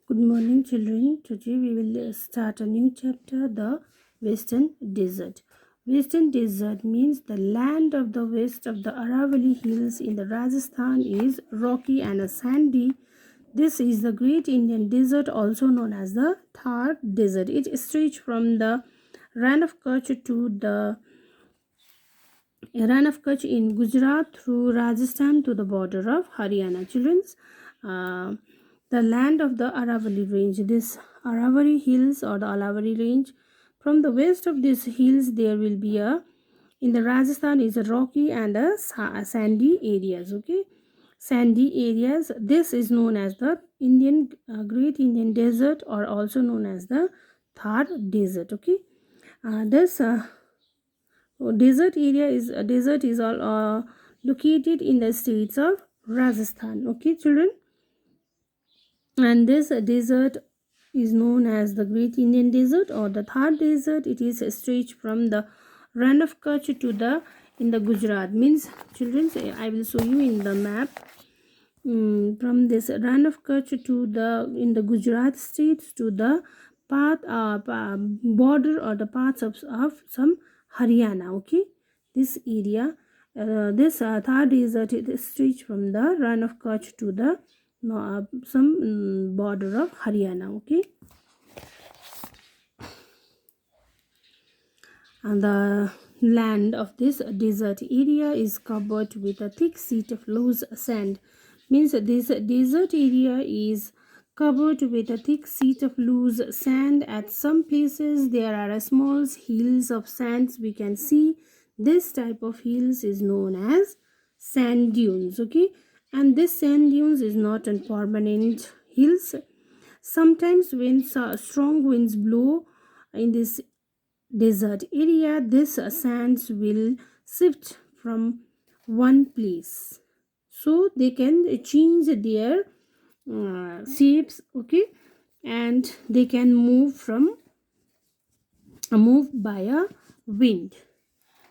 Good morning, children. Today we will start a new chapter, the Western Desert. Western Desert means the land of the west of the Aravalli Hills in the Rajasthan is rocky and sandy. This is the Great Indian Desert, also known as the Thar Desert. It stretches from the Rann of Kutch to the Rann of Kutch in Gujarat through Rajasthan to the border of Haryana. Children's the land of the Aravalli range. This Aravalli hills or the Aravalli range. From the west of these hills, there will be in the Rajasthan is a rocky and a sandy areas. Okay, sandy areas. This is known as the Great Indian Desert, or also known as the Thar Desert. Okay, this desert is all located in the states of Rajasthan. Okay, children, and this desert is known as the Great Indian Desert or the Thar Desert. It is stretched from the Rann of Kutch to the in the Gujarat. Means, children, I will show you in the map. From this Rann of Kutch to the in the Gujarat states to the path border or the parts of some Haryana. Okay, this area, this Thar Desert is stretched from the Rann of Kutch to the some border of Haryana. Okay, and the land of this desert area is covered with a thick sheet of loose sand. Means this desert area is covered with a thick sheet of loose sand. At some places there are small hills of sands we can see. This type of hills is known as sand dunes. Okay, and this sand dunes is not a permanent hills. Sometimes when strong winds blow in this desert area, this sands will shift from one place, so they can change their shapes. Okay, and they can move by a wind.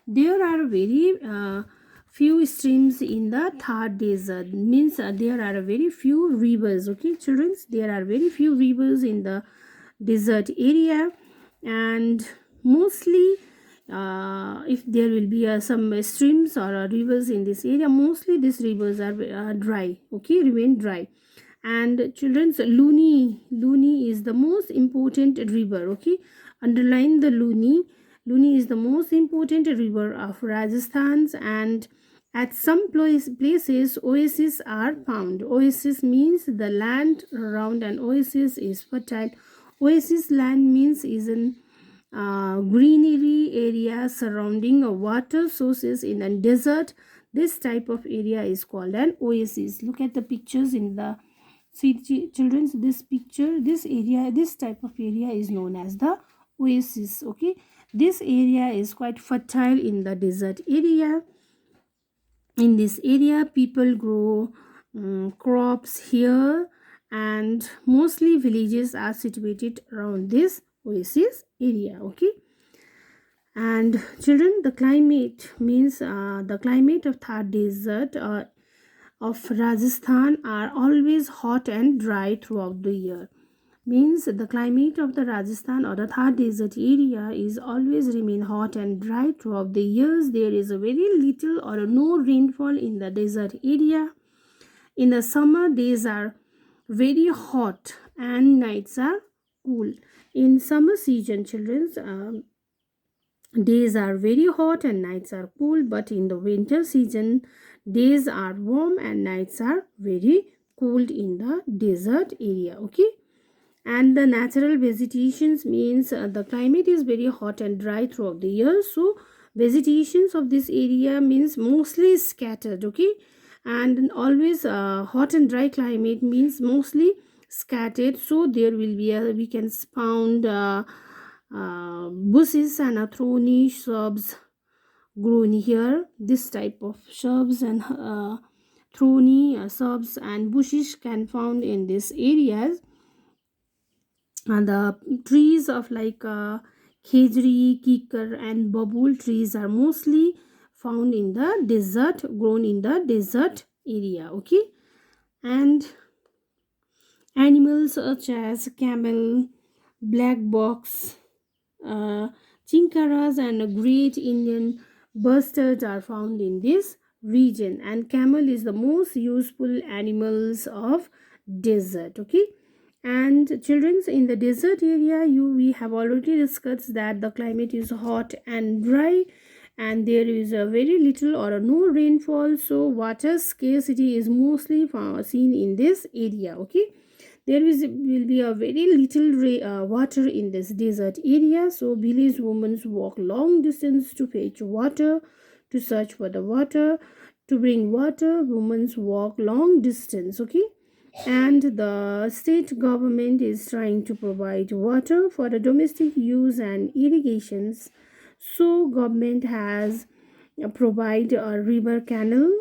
There are very few streams in the Thar Desert. Means there are very few rivers. Okay, children, there are very few rivers in the desert area, and mostly if there will be some streams or rivers in this area, mostly these rivers are dry. Okay, remain dry. And children's Luni is the most important river. Okay, underline the Luni is the most important river of Rajasthan, and at some places oases are found. Oasis means the land around an oasis is fertile. Oasis land means is an greenery area surrounding water sources in a desert. This type of area is called an oasis. Look at the pictures in the children's this picture. This area, this type of area is known as the oasis. Okay, this area is quite fertile in the desert area. In this area people grow crops here, and mostly villages are situated around this oasis area. Okay, and children, the climate means the climate of Thar Desert of Rajasthan are always hot and dry throughout the year. Means the climate of the Rajasthan or the Thar Desert area is always remain hot and dry throughout the years. There is a very little or no rainfall in the desert area. In the summer, days are very hot and nights are cool. In summer season, children, days are very hot and nights are cool, but in the winter season, days are warm and nights are very cold in the desert area. Okay, and the natural vegetations means the climate is very hot and dry throughout the year, so vegetations of this area means mostly scattered. Okay, and always hot and dry climate means mostly scattered, so there will be we can found bushes and thorny shrubs grown here. This type of shrubs and thorny shrubs and bushes can found in these areas. And the trees of like khejri, kikar and babul trees are mostly found in the grown in the desert area. Okay, and Animals such as camel, black box, uh, chinkaras, and great Indian bustards are found in this region. And camel is the most useful animals of desert. Okay, and children's in the desert area, you we have already discussed that the climate is hot and dry, and there is a very little or no rainfall, so water scarcity is mostly seen in this area. Okay, there is will be a very little water in this desert area, so village women walk long distance to fetch water, to search for the water, to bring water. Women walk long distance. Okay, and the state government is trying to provide water for the domestic use and irrigations, so government has provide a river canal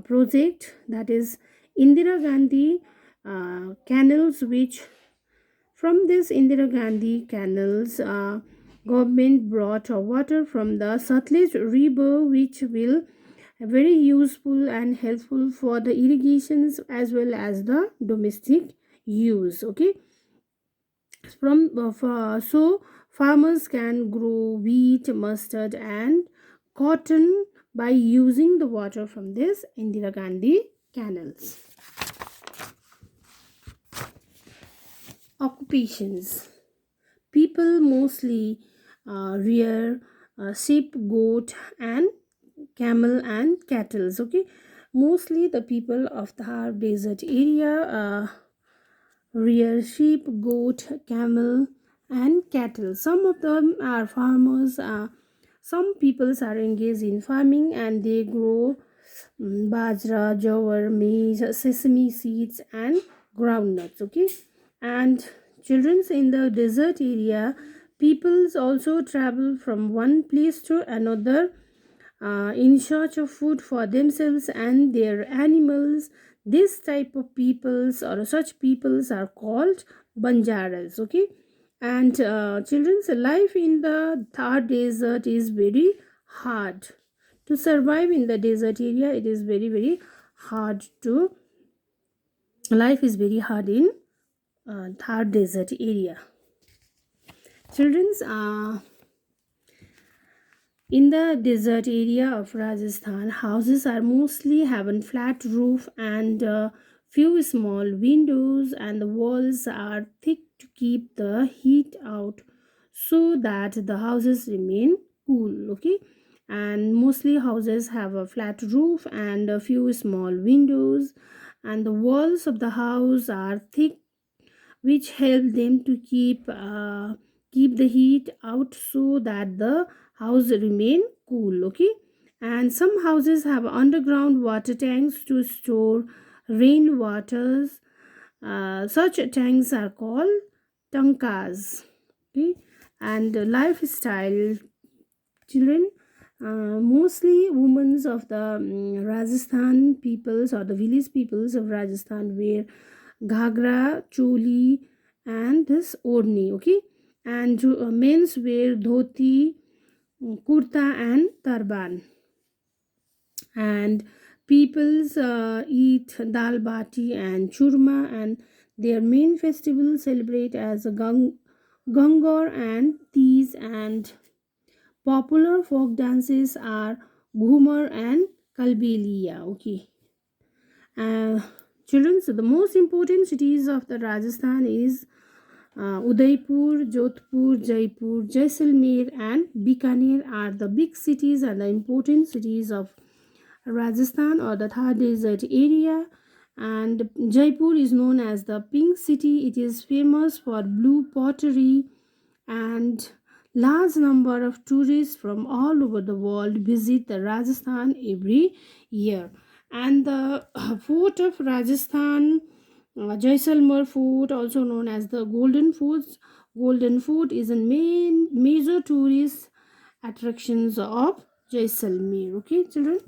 project, that is Indira Gandhi canals, which from this Indira Gandhi canals, government brought water from the Satluj river, which will very useful and helpful for the irrigations as well as the domestic use. Okay, so farmers can grow wheat, mustard, and cotton by using the water from this Indira Gandhi canals. Occupations. People mostly rear sheep, goat, and camel and cattle. Okay, mostly the people of the Thar desert area rear sheep, goat, camel, and cattle. Some of them are farmers. Some peoples are engaged in farming and they grow bajra, jowar, maize, sesame seeds, and groundnuts. Okay, and children's in the desert area, peoples also travel from one place to another in search of food for themselves and their animals. This type of peoples or such peoples are called banjaras. Okay, and children's life in the Thar desert is very hard. To survive in the desert area, it is very hard to life is very hard in Thar desert area. Children's in the desert area of Rajasthan, houses are mostly have a flat roof and few small windows, and the walls are thick to keep the heat out so that the houses remain cool. Okay, and mostly houses have a flat roof and a few small windows, and the walls of the house are thick, which help them to keep the heat out so that the house remain cool. Okay, and some houses have underground water tanks to store rain waters. Such tanks are called tankas. Okay, and lifestyle. Children, mostly women of the Rajasthan peoples or the village peoples of Rajasthan wear ghagra, choli, and this odni. Okay, and men's wear dhoti, kurta, and turban. And peoples eat dal bati and churma, and their main festival celebrate as a Gangor and Tees, and popular folk dances are Ghumar and Kalbelia. Okay. Uh, Children, so the most important cities of the Rajasthan is Udaipur, Jodhpur, Jaipur, Jaisalmer, and Bikaner are the big cities and the important cities of Rajasthan or the Thar desert area. And Jaipur is known as the Pink City. It is famous for blue pottery, and large number of tourists from all over the world visit the Rajasthan every year. And the fort of Rajasthan, Jaisalmer Fort, also known as the Golden Fort is a main major tourist attractions of Jaisalmer. Okay, children.